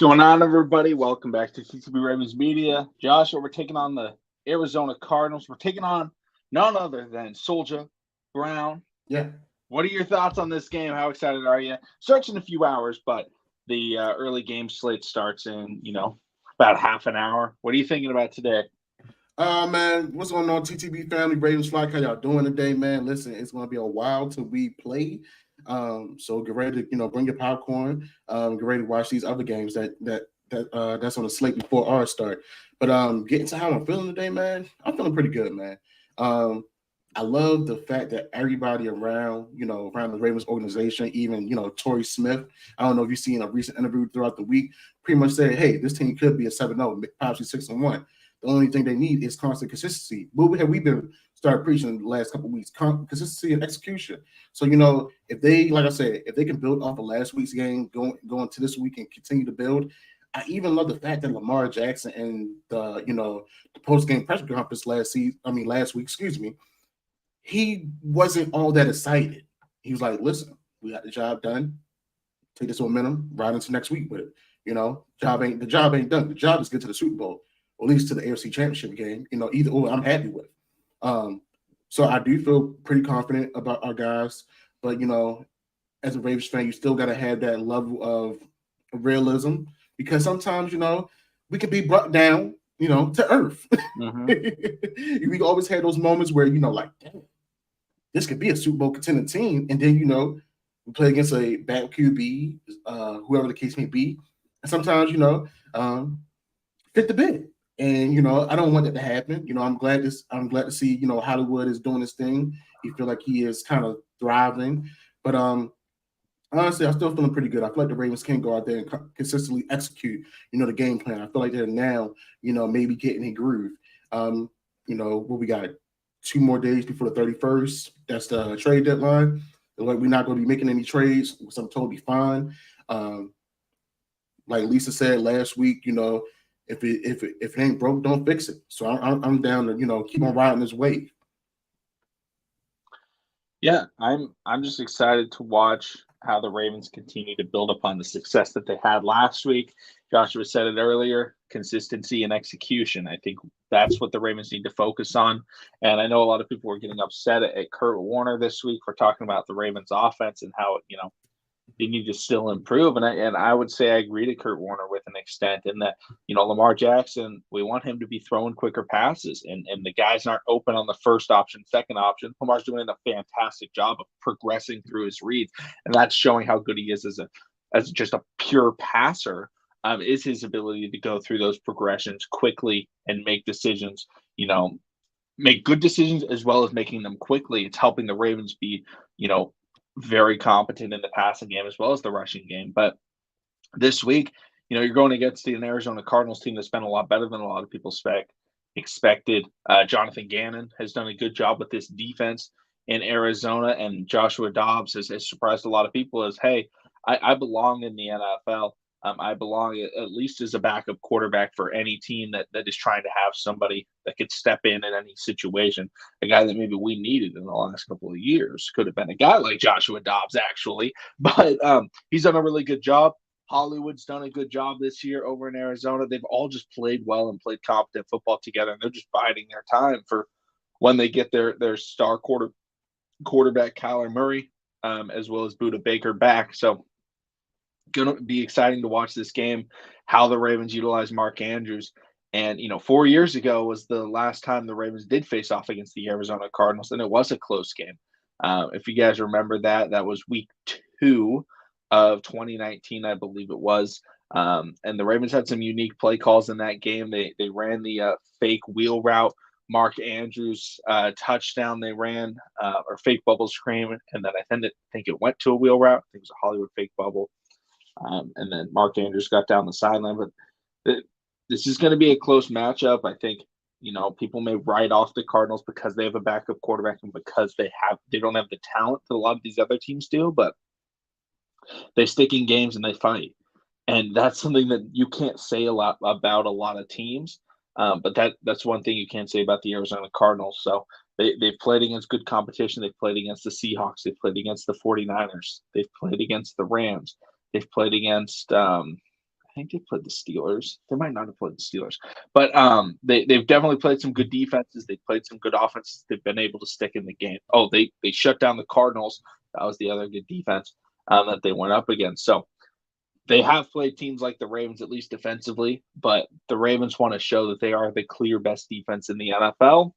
going on, everybody? Welcome back to TTB Ravens Media. Joshua, we're taking on the Arizona Cardinals. We're taking on none other than Soldier Brown. Yeah. What are your thoughts on this game? How excited are you? Starts in a few hours, but the early game slate starts in, about half an hour. What are you thinking about today? Man, what's going on, TTB family, Ravens Flock? How y'all doing today, man? Listen, it's going to be a while till we play. So get ready to, bring your popcorn. Get ready to watch these other games that's on the slate before our start. But getting to how I'm feeling today, man, I'm feeling pretty good, man. I love the fact that everybody around the Ravens organization, even, Torrey Smith, I don't know if you've seen a recent interview throughout the week, pretty much said, hey, this team could be a 7-0, possibly 6-1. The only thing they need is constant consistency. What have we been started preaching the last couple of weeks? Consistency and execution. So, if they, like I said, if they can build off of last week's game, going to this week and continue to build, I even love the fact that Lamar Jackson and the post-game press conference last week, he wasn't all that excited. He was like, listen, we got the job done. Take this momentum right into next week with it. The job ain't done. The job is get to the Super Bowl, or at least to the AFC Championship game. Either or, I'm happy with. So I do feel pretty confident about our guys. But as a Ravens fan, you still got to have that level of realism because sometimes we can be brought down, to earth. Mm-hmm. We always have those moments where like, damn, this could be a Super Bowl contending team, and then we play against a bad QB, whoever the case may be, and sometimes fit the bid. And I don't want that to happen. I'm glad to see Hollywood is doing this thing. He feel like he is kind of thriving, but honestly, I'm still feeling pretty good. I feel like the Ravens can go out there and consistently execute the game plan. I feel like they're now maybe getting a groove. What we got 2 more days before the 31st. That's the trade deadline. Like we're not going to be making any trades, which I'm totally fine. Like Lisa said last week, if it ain't broke, don't fix it. So I'm down to keep on riding this wave. Yeah, I'm just excited to watch how the Ravens continue to build upon the success that they had last week. Joshua said it earlier, consistency and execution. I think that's what the Ravens need to focus on. And I know a lot of people were getting upset at Kurt Warner this week for talking about the Ravens offense and how, they need to still improve. And I would say I agree to Kurt Warner with an extent in that, Lamar Jackson, we want him to be throwing quicker passes and the guys aren't open on the first option, second option. Lamar's doing a fantastic job of progressing through his reads. And that's showing how good he is as just a pure passer, is his ability to go through those progressions quickly and make decisions, make good decisions as well as making them quickly. It's helping the Ravens be, very competent in the passing game as well as the rushing game. But this week, you're going against an Arizona Cardinals team that's been a lot better than a lot of people expected. Jonathan Gannon has done a good job with this defense in Arizona, and Joshua Dobbs has surprised a lot of people as, hey, I belong in the NFL. I belong at least as a backup quarterback for any team that is trying to have somebody that could step in any situation. A guy that maybe we needed in the last couple of years could have been a guy like Joshua Dobbs, actually. But he's done a really good job. Hollywood's done a good job this year over in Arizona. They've all just played well and played competent football together, and they're just biding their time for when they get their star quarterback Kyler Murray, as well as Budda Baker back. So going to be exciting to watch this game, how the Ravens utilize Mark Andrews. And, 4 years ago was the last time the Ravens did face off against the Arizona Cardinals, and it was a close game. If you guys remember that was week 2 of 2019, I believe it was. And the Ravens had some unique play calls in that game. They ran the fake wheel route, Mark Andrews touchdown they ran, or fake bubble screen, and then I think it went to a wheel route. I think it was a Hollywood fake bubble. And then Mark Andrews got down the sideline. But this is going to be a close matchup. I think, people may write off the Cardinals because they have a backup quarterback and because they don't have the talent that a lot of these other teams do, but they stick in games and they fight. And that's something that you can't say a lot about a lot of teams. But that's one thing you can't say about the Arizona Cardinals. So they've played against good competition. They've played against the Seahawks. They've played against the 49ers. They've played against the Rams. They've played against, I think they played the Steelers. They might not have played the Steelers, but they've definitely played some good defenses. They've played some good offenses. They've been able to stick in the game. Oh, they shut down the Cardinals. That was the other good defense that they went up against. So they have played teams like the Ravens, at least defensively, but the Ravens want to show that they are the clear best defense in the NFL.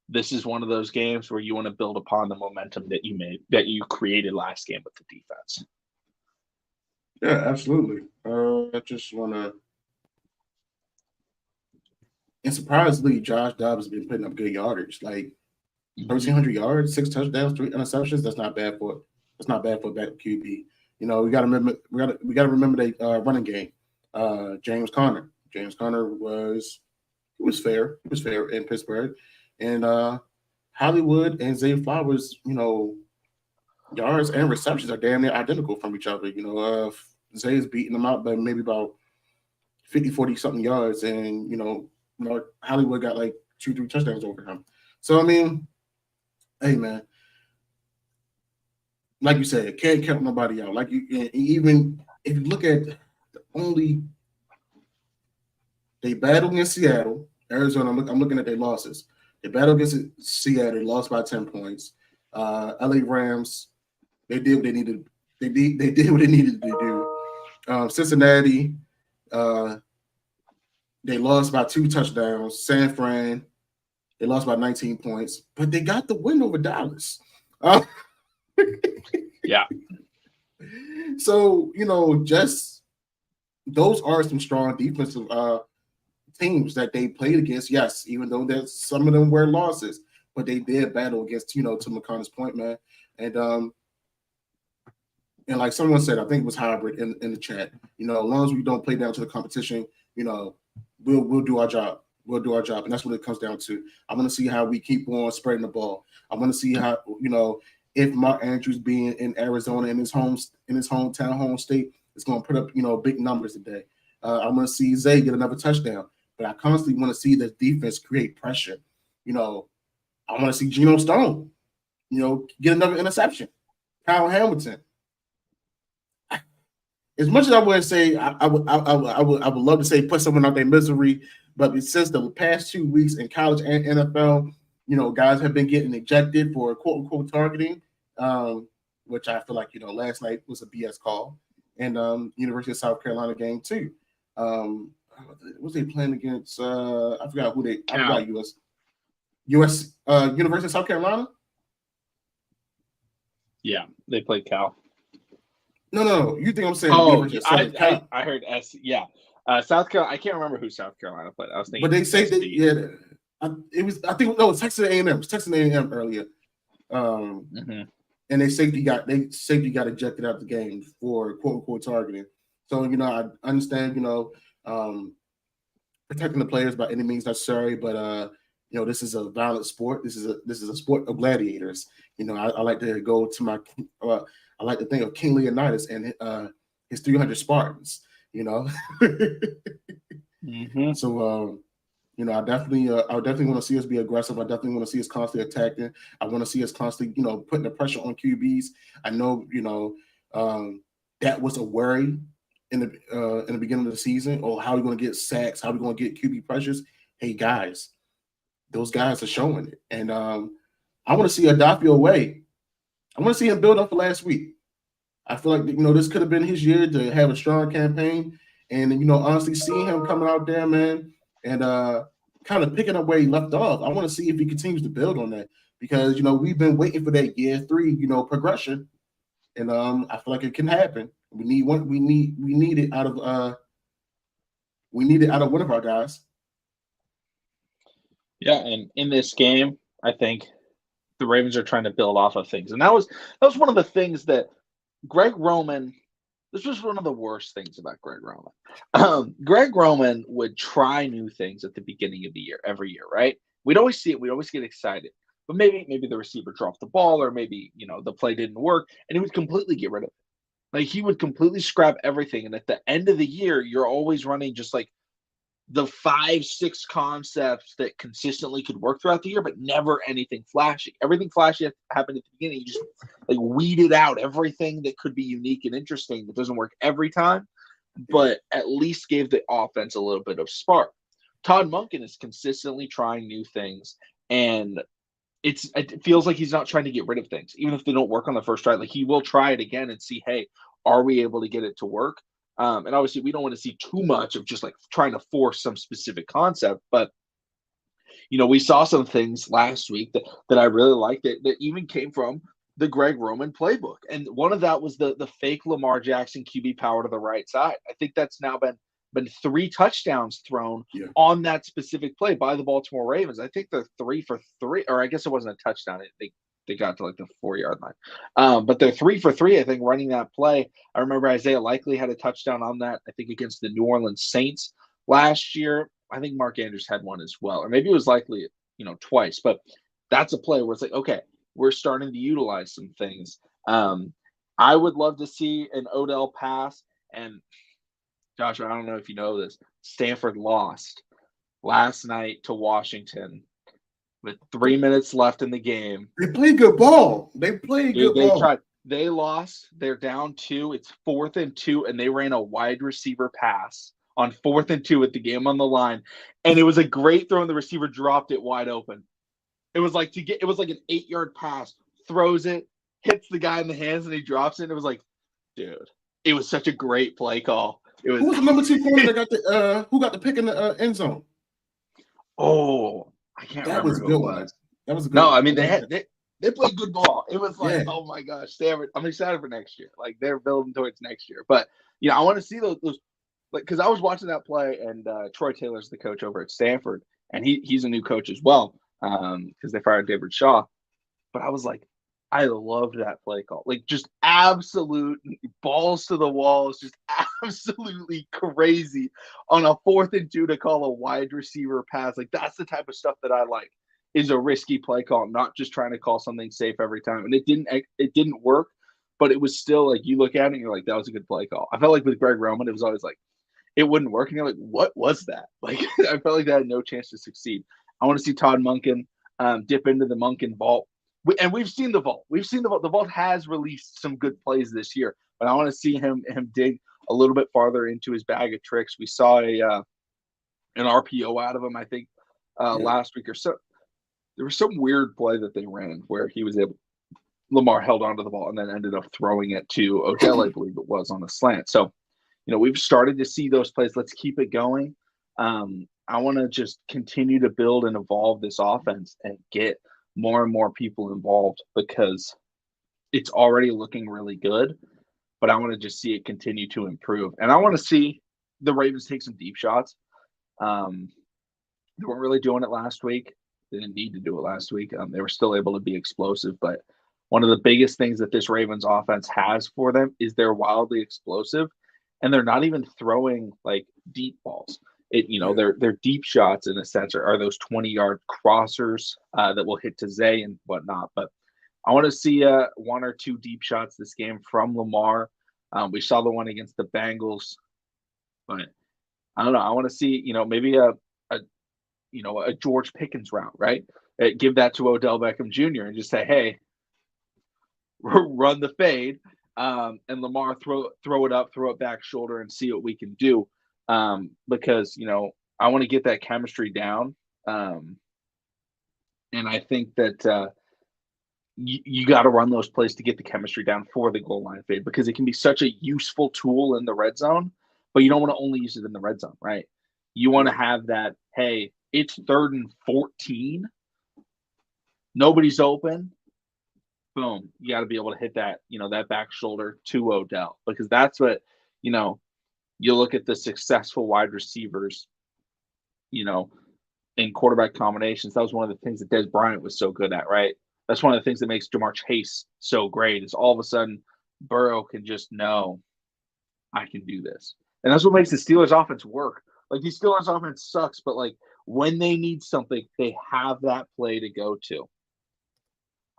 This is one of those games where you want to build upon the momentum that you created last game with the defense. Yeah, absolutely. I just want to. And surprisingly, Josh Dobbs has been putting up good yardage, like 1,300 yards, 6 touchdowns, 3 interceptions. That's not bad for a back QB. You know, we got to remember the running game. James Conner was fair. He was fair in Pittsburgh, and Hollywood and Zay Flowers, you know, yards and receptions are damn near identical from each other. You know, Zay is beating them out by maybe about 50, 40 something yards, and you know, Hollywood got like 2-3 touchdowns over him. So I mean, hey man, like you said, can't count nobody out. Like even if you look at they battled against Seattle, Arizona. I'm looking at their losses. They battled against Seattle, they lost by 10 points. LA Rams, they did what they needed. They did what they needed to do. Cincinnati, they lost by 2 touchdowns. San Fran, they lost by 19 points, but they got the win over Dallas. Yeah. So, you know, just those are some strong defensive teams that they played against. Yes, even though some of them were losses, but they did battle against, you know, to McConnell's point, man. And like someone said, I think it was Hybrid in the chat, you know, as long as we don't play down to the competition, you know, we'll do our job. We'll do our job. And that's what it comes down to. I want to see how we keep on spreading the ball. I want to see how, you know, if Mark Andrews being in Arizona in his hometown home state is going to put up, you know, big numbers today. I want to see Zay get another touchdown. But I constantly want to see the defense create pressure. You know, I want to see Geno Stone, you know, get another interception. Kyle Hamilton. As much as I would say, I would love to say put someone out their misery, but since the past 2 weeks in college and NFL, you know, guys have been getting ejected for quote unquote targeting, which I feel like, you know, last night was a BS call, and University of South Carolina game too. Was they playing against? I forgot who they. I forgot US University of South Carolina. Yeah, they played Cal. No. You think I'm saying? Oh, I heard S. Yeah, South Carolina. I can't remember who South Carolina played. I was thinking, but they say that it was. I think no, it was Texas A&M. It was Texas A&M earlier. And they safety got ejected out the game for quote unquote targeting. So you know, I understand. You know, protecting the players by any means necessary, but you know, this is a violent sport. This is a sport of gladiators. You know, I like to go to my. I like to think of King Leonidas and his 300 Spartans. You know, so you know, I definitely want to see us be aggressive. I definitely want to see us constantly attacking. I want to see us constantly, you know, putting the pressure on QBs. I know, you know, that was a worry in the beginning of the season. Oh, how are we going to get sacks? How are we going to get QB pressures? Hey guys, those guys are showing it, and I want to see Adafio away. I want to see him build up for last week. I feel like, you know, this could have been his year to have a strong campaign, and you know, honestly, seeing him coming out there, man, and kind of picking up where he left off. I want to see if he continues to build on that, because you know, we've been waiting for that year 3, you know, progression, and I feel like it can happen. We need it out of one of our guys. Yeah, and in this game, I think the Ravens are trying to build off of things, and that was one of the things that Greg Roman. This was one of the worst things about Greg Roman. Greg Roman would try new things at the beginning of the year, every year, right? We'd always see it. We'd always get excited. But maybe the receiver dropped the ball, or maybe, you know, the play didn't work, and he would completely get rid of it. Like, he would completely scrap everything. And at the end of the year, you're always running just like the 5-6 concepts that consistently could work throughout the year, but never anything flashy. Everything flashy happened at the beginning. You just like weeded out everything that could be unique and interesting that doesn't work every time. but at least gave the offense a little bit of spark. Todd Monken is consistently trying new things, and it feels like he's not trying to get rid of things, even if they don't work on the first try. Like, he will try it again and see, hey, are we able to get it to work? And obviously, we don't want to see too much of just like trying to force some specific concept, but we saw some things last week that I really liked that even came from the Greg Roman playbook. And one of that was the fake Lamar Jackson QB power to the right side. I think that's now been 3 touchdowns thrown on that specific play by the Baltimore Ravens. I think they're 3 for 3, or I guess it wasn't a touchdown. They got to like the 4-yard line. But they're 3 for 3, I think, running that play. I remember Isaiah Likely had a touchdown on that, I think, against the New Orleans Saints last year. I think Mark Andrews had one as well, or maybe it was Likely, twice. But that's a play where it's like, okay, we're starting to utilize some things. I would love to see an Odell pass. And Joshua, I don't know if you know this, Stanford lost last night to Washington with 3 minutes left in the game. They played good ball. They tried. They lost. They're down 2. It's 4th and 2, and they ran a wide receiver pass on 4th and 2 with the game on the line. And it was a great throw, and the receiver dropped it wide open. It was like an 8-yard pass, throws it, hits the guy in the hands, and he drops it. And it was like, dude, it was such a great play call. Who was the number 2 corner that got who got the pick in the end zone? Oh, I can't remember who it was. That was a good No, one. I mean, they played good ball. It was like, oh my gosh, Stanford. I'm excited for next year. Like, they're building towards next year. But I want to see those like, because I was watching that play, and Troy Taylor's the coach over at Stanford, and he's a new coach as well, because they fired David Shaw. But I was like, I loved that play call. Like, just absolute balls to the walls, just absolutely crazy on a 4th and 2 to call a wide receiver pass. Like, that's the type of stuff that I like, is a risky play call, not just trying to call something safe every time. And it didn't work, but it was still like, you look at it and you're like, that was a good play call. I felt like with Greg Roman, it was always like, it wouldn't work. And you're like, what was that? Like, I felt like that had no chance to succeed. I want to see Todd Monken dip into the Monken vault. And we've seen the vault. The vault has released some good plays this year, but I want to see him dig a little bit farther into his bag of tricks. We saw an RPO out of him, I think, last week or so. There was some weird play that they ran where Lamar held onto the ball and then ended up throwing it to Odell, I believe it was, on a slant. So, we've started to see those plays. Let's keep it going. I want to just continue to build and evolve this offense and get more and more people involved, because it's already looking really good, but I want to just see it continue to improve. And I want to see the Ravens take some deep shots. They weren't really doing it last week. They didn't need to do it last week. They were still able to be explosive, but one of the biggest things that this Ravens offense has for them is they're wildly explosive, and they're not even throwing like deep balls. Their deep shots, in a sense, are those 20-yard crossers that will hit to Zay and whatnot. But I want to see 1 or 2 deep shots this game from Lamar. We saw the one against the Bengals, but I don't know. I want to see, maybe a George Pickens route, right? Give that to Odell Beckham Jr. and just say, hey, run the fade, and Lamar throw it up, throw it back shoulder, and see what we can do. Because I want to get that chemistry down, and I think that you got to run those plays to get the chemistry down for the goal line fade, because it can be such a useful tool in the red zone, but you don't want to only use it in the red zone, right? You want to have that, hey, it's 3rd and 14, nobody's open, boom, you got to be able to hit that, that back shoulder to Odell, because that's what, you look at the successful wide receivers, in quarterback combinations. That was one of the things that Dez Bryant was so good at, right? That's one of the things that makes Jamar Chase so great, is all of a sudden Burrow can just know, I can do this. And that's what makes the Steelers offense work. Like, the Steelers offense sucks, but like, when they need something, they have that play to go to.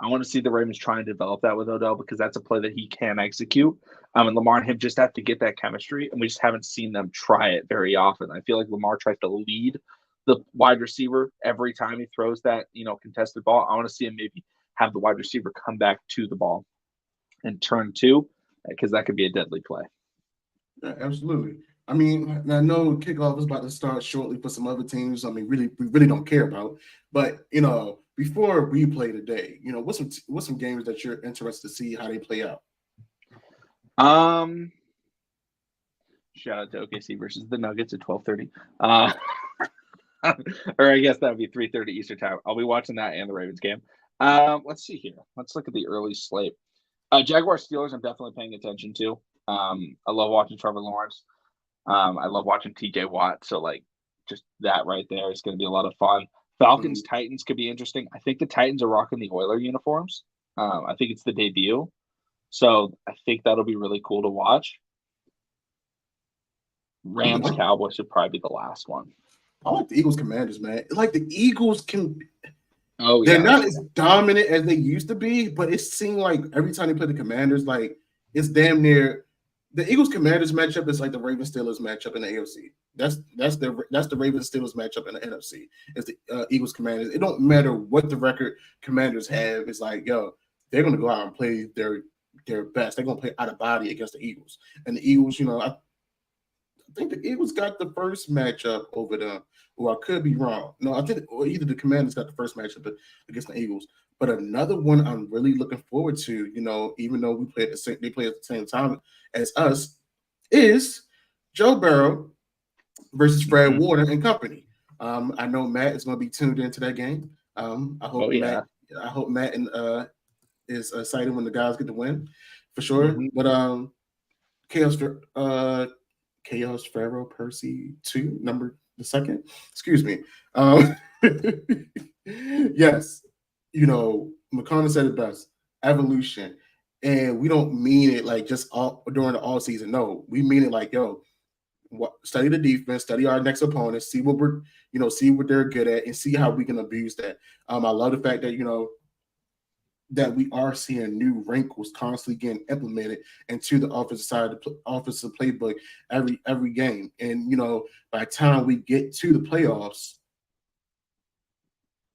I want to see the Ravens try and develop that with Odell, because that's a play that he can execute. And Lamar and him just have to get that chemistry, and we just haven't seen them try it very often. I feel like Lamar tries to lead the wide receiver every time he throws that, contested ball. I want to see him maybe have the wide receiver come back to the ball and turn 2, because that could be a deadly play. Yeah, absolutely. I mean, I know kickoff is about to start shortly for some other teams. I mean, really, we really don't care about. But before we play today, what's some games that you're interested to see how they play out? Um, Shout out to OKC versus the Nuggets at 12:30. Uh, or I guess that would be 3:30 Eastern time. I'll be watching that and the Ravens game. Let's see here. Let's look at the early slate. Jaguar Steelers, I'm definitely paying attention to. I love watching Trevor Lawrence. I love watching TJ Watt. So, like, just that right there is going to be a lot of fun. Falcons Titans could be interesting. I think the Titans are rocking the Oiler uniforms. I think it's the debut. So, I think that'll be really cool to watch. Rams Cowboys should probably be the last one. I like the Eagles Commanders, man. Like the Eagles can. Oh, they're not as dominant as they used to be, but it seemed like every time they play the Commanders, like it's damn near the Eagles Commanders matchup is like the Ravens Steelers matchup in the AFC. That's the Ravens Steelers matchup in the NFC. It's the Eagles Commanders. It don't matter what the record Commanders have. It's like, yo, they're gonna go out and play their best. They're gonna play out of body against the Eagles. And the Eagles, I think the Eagles got the first matchup over them. Or I could be wrong. No, I think either the Commanders got the first matchup against the Eagles. But another one I'm really looking forward to, even though they play at the same time as us, is Joe Burrow versus Fred Warner and company. I know Matt is going to be tuned into that game. I hope Matt is excited when the guys get to win for sure. But Chaos Pharaoh Percy 2, number the second. Excuse me. Yes, McConnell said it best. Evolution. And we don't mean it like just during the all season. No, we mean it like, yo, study the defense, study our next opponent, see what see what they're good at, and see how we can abuse that. I love the fact that that we are seeing new wrinkles constantly getting implemented into the offensive side of the offensive playbook every game. And by the time we get to the playoffs,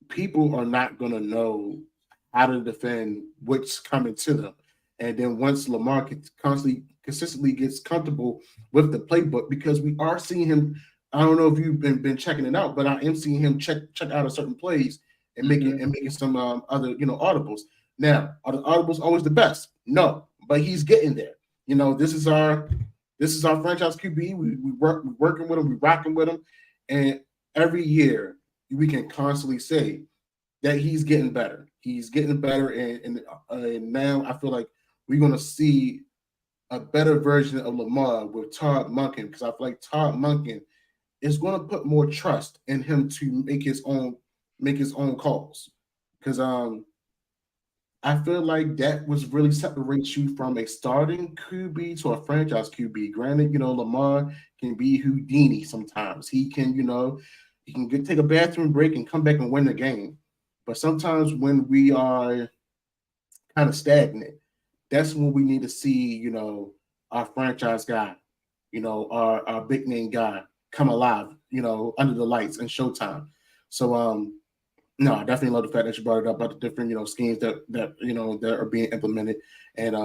people are not going to know how to defend what's coming to them. And then once Lamar consistently gets comfortable with the playbook, because we are seeing him, I don't know if you've been checking it out, but I am seeing him check out of certain plays and making some other audibles. Now, are the audibles always the best? No, but he's getting there. This is our franchise QB. We're working with him, we're rocking with him, and every year we can constantly say that he's getting better. He's getting better, and now I feel like we're going to see a better version of Lamar with Todd Monken, because I feel like Todd Monken is going to put more trust in him to make his own calls, because I feel like that was really separates you from a starting QB to a franchise QB. Granted, Lamar can be Houdini sometimes. He can, take a bathroom break and come back and win the game. But sometimes when we are kind of stagnant, that's when we need to see, our franchise guy, our big name guy come alive, under the lights and showtime. So, no, I definitely love the fact that you brought it up about the different, schemes that are being implemented, and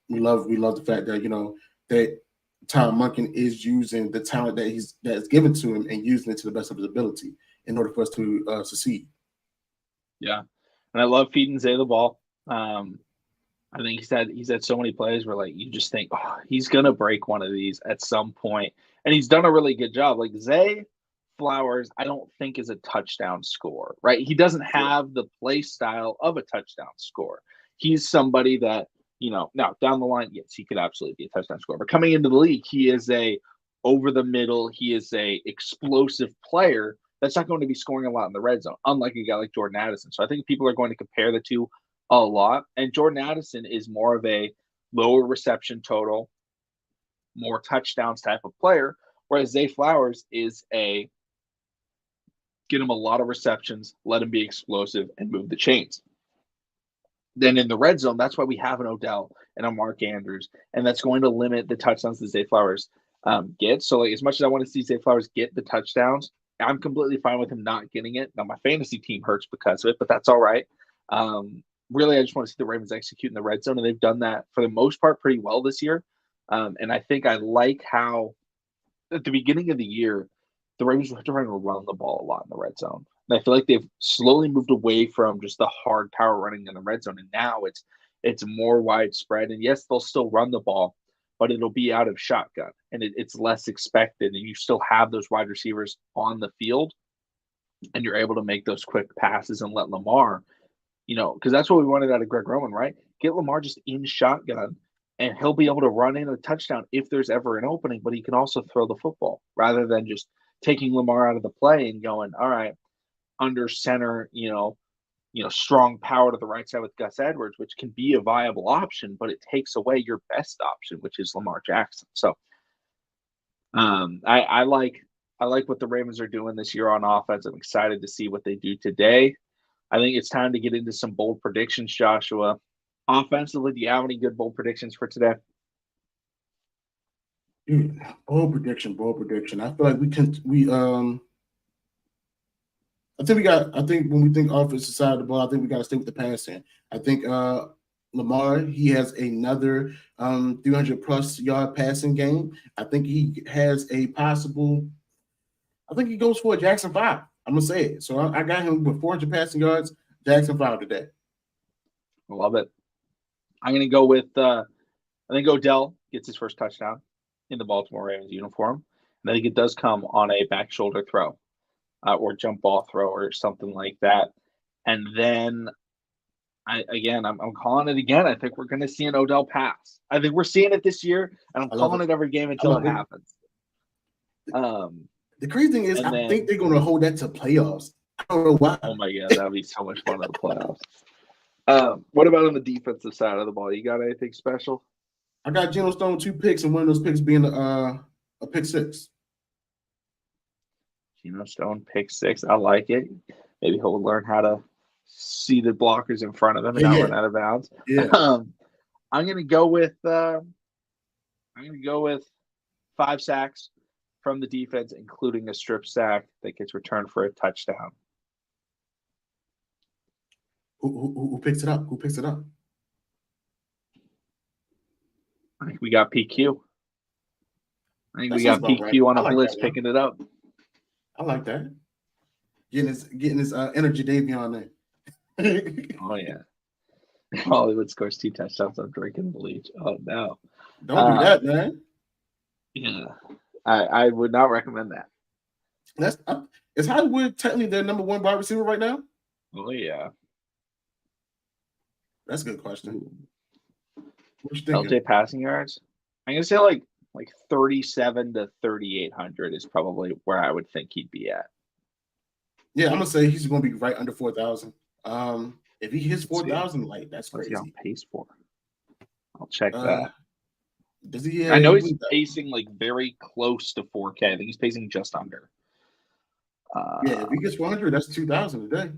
we love the fact that that Tom Monken is using the talent that is given to him and using it to the best of his ability in order for us to succeed. Yeah, and I love feeding Zay the ball. I think he's had so many plays where like you just think, oh, he's gonna break one of these at some point, and he's done a really good job. Like Zay Flowers, I don't think is a touchdown scorer, right? He doesn't have the play style of a touchdown scorer. He's somebody that, now down the line, yes, he could absolutely be a touchdown scorer. But coming into the league, he is a over the middle, he is a explosive player that's not going to be scoring a lot in the red zone, unlike a guy like Jordan Addison. So I think people are going to compare the two a lot. And Jordan Addison is more of a lower reception total, more touchdowns type of player, whereas Zay Flowers is a get him a lot of receptions, let him be explosive, and move the chains. Then in the red zone, that's why we have an Odell and a Mark Andrews, and that's going to limit the touchdowns that Zay Flowers gets. So, like, as much as I want to see Zay Flowers get the touchdowns, I'm completely fine with him not getting it. Now, my fantasy team hurts because of it, but that's all right. Really, I just want to see the Ravens execute in the red zone, and they've done that for the most part pretty well this year. And I think I like how at the beginning of the year, the Ravens were trying to run the ball a lot in the red zone. And I feel like they've slowly moved away from just the hard power running in the red zone. And now it's more widespread. And yes, they'll still run the ball, but it'll be out of shotgun and it's less expected. And you still have those wide receivers on the field and you're able to make those quick passes and let Lamar, because that's what we wanted out of Greg Roman, right? Get Lamar just in shotgun and he'll be able to run in a touchdown if there's ever an opening, but he can also throw the football rather than just taking Lamar out of the play and going, all right, under center, strong power to the right side with Gus Edwards, which can be a viable option, but it takes away your best option, which is Lamar Jackson. So I like what the Ravens are doing this year on offense. I'm excited to see what they do today. I think it's time to get into some bold predictions, Joshua. Offensively, do you have any good bold predictions for today? Bold prediction. I feel like I think when we think offensive side of the ball, I think we got to stay with the passing. I think Lamar, he has another 300 plus yard passing game. I think he has I think he goes for a Jackson 5. I'm going to say it. So I got him with 400 passing yards, Jackson 5 today. I love it. I'm going to go with, I think Odell gets his first touchdown in the Baltimore Ravens uniform. And I think it does come on a back shoulder throw or jump ball throw or something like that. And then, I'm calling it again. I think we're going to see an Odell pass. I think we're seeing it this year, and I'm calling it every game until it happens. The crazy thing is, I think they're going to hold that to playoffs. I don't know why. Oh, my God. That would be so much fun in the playoffs. What about on the defensive side of the ball? You got anything special? I got Geno Stone 2 picks, and one of those picks being a pick 6. Geno Stone pick 6. I like it. Maybe he'll learn how to see the blockers in front of him and not run out of bounds. Yeah. I'm gonna go with 5 sacks from the defense, including a strip sack that gets returned for a touchdown. Who picks it up? Who picks it up? I think we got PQ. I think we got PQ on a blitz picking it up. I like that. Getting his energy Davion there. Oh yeah. Hollywood scores 2 touchdowns on drinking bleach. Oh no. Don't do that, man. Yeah. I would not recommend that. Is Hollywood technically their number 1 wide receiver right now? Oh yeah. That's a good question. What you thinking? LJ passing yards? I'm gonna say like 37 to 3,800 is probably where I would think he'd be at. Yeah, I'm gonna say he's gonna be right under 4,000. If he hits 4,000, that's crazy. What's he on pace for? I'll check that. Does he? I know he's pacing very close to 4K. I think he's pacing just under. If he gets 100, that's 2,000 a day.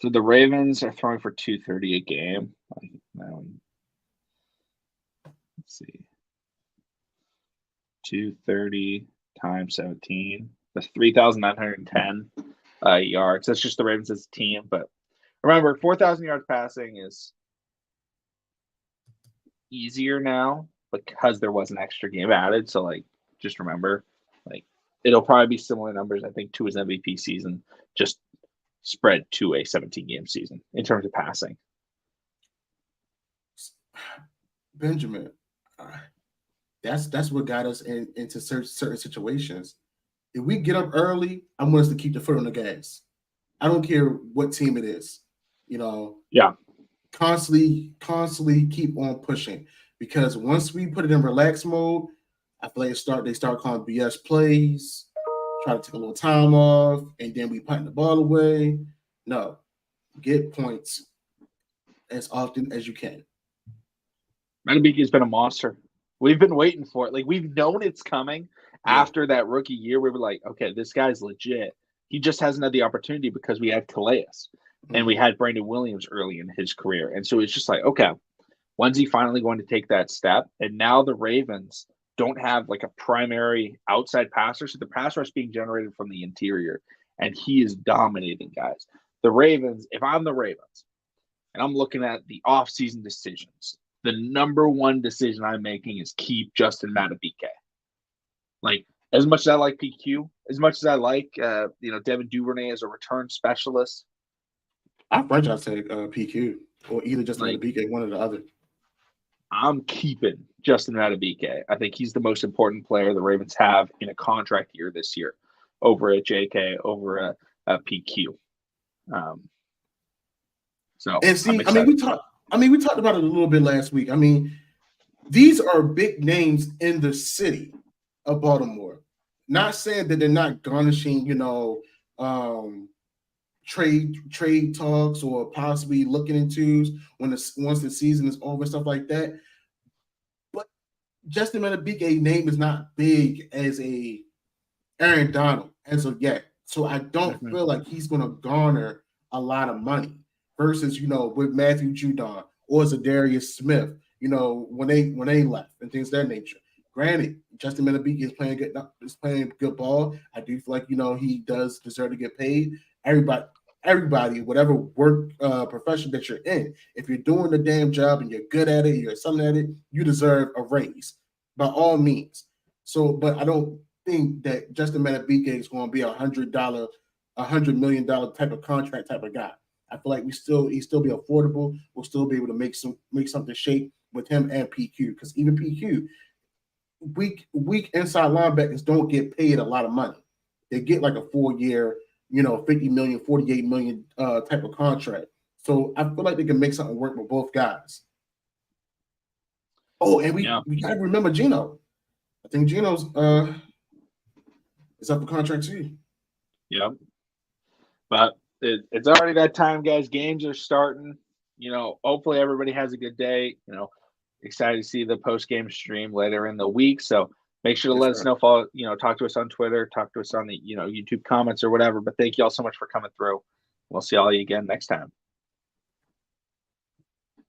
So the Ravens are throwing for 230 a game. Let's see. 230 times 17. That's 3,910 yards. That's just the Ravens as a team. But remember, 4,000 yards passing is easier now because there was an extra game added. So, just remember, it'll probably be similar numbers, I think, to his MVP season, just spread to a 17-game season in terms of passing. Benjamin, that's what got us into certain situations. If we get up early, I want us to keep the foot on the gas. I don't care what team it is. Yeah. Constantly keep on pushing, because once we put it in relax mode, I feel like they start calling BS plays, try to take a little time off, and then we putting the ball away. No, get points as often as you can. Madubuike's been a monster. We've been waiting for it. We've known it's coming. After that rookie year, we were like, okay, this guy's legit. He just hasn't had the opportunity because we had Calais and we had Brandon Williams early in his career. And so it's just like, okay, when's he finally going to take that step? And now the Ravens don't have a primary outside passer. So the pass rush being generated from the interior, and he is dominating guys. The Ravens, if I'm the Ravens and I'm looking at the offseason decisions, the number one decision I'm making is keep Justin Madubuike. Like, as much as I like PQ, as much as I like, Devin Duvernay as a return specialist. I franchise tag PQ or either Justin Like, Madubuike, one or the other. I'm keeping Justin Madubuike. I think he's the most important player the Ravens have in a contract year this year over a JK, over a PQ. And see, we talked about it a little bit last week. I mean, these are big names in the city of Baltimore. Not saying that they're not garnishing, trade talks or possibly looking into once the season is over and stuff like that. But Justin Madubuike's name is not big as a Aaron Donald as of yet. So I don't feel like he's going to garner a lot of money versus, with Matthew Judon or Zadarius Smith, when they left and things of that nature. Granted, Justin Madubuike is playing good ball. I do feel like, he does deserve to get paid. Everybody, whatever work profession that you're in, if you're doing the damn job and you're good at it, you're something at it, you deserve a raise by all means. So, but I don't think that Justin Madubuike is going to be $100 million type of contract type of guy. I feel like he'll still be affordable. We'll still be able to make something shake with him and PQ, because even PQ, weak inside linebackers don't get paid a lot of money. They get like a 4-year, $50 million, $48 million type of contract. So I feel like they can make something work with both guys. Oh, and we got to remember Geno. I think Geno's is up for contract too. Yep. But it's already that time, guys. Games are starting. Hopefully everybody has a good day. Excited to see the post-game stream later in the week. So make sure to let us know. Follow, talk to us on Twitter, talk to us on the, YouTube comments or whatever. But thank you all so much for coming through. We'll see all you again next time.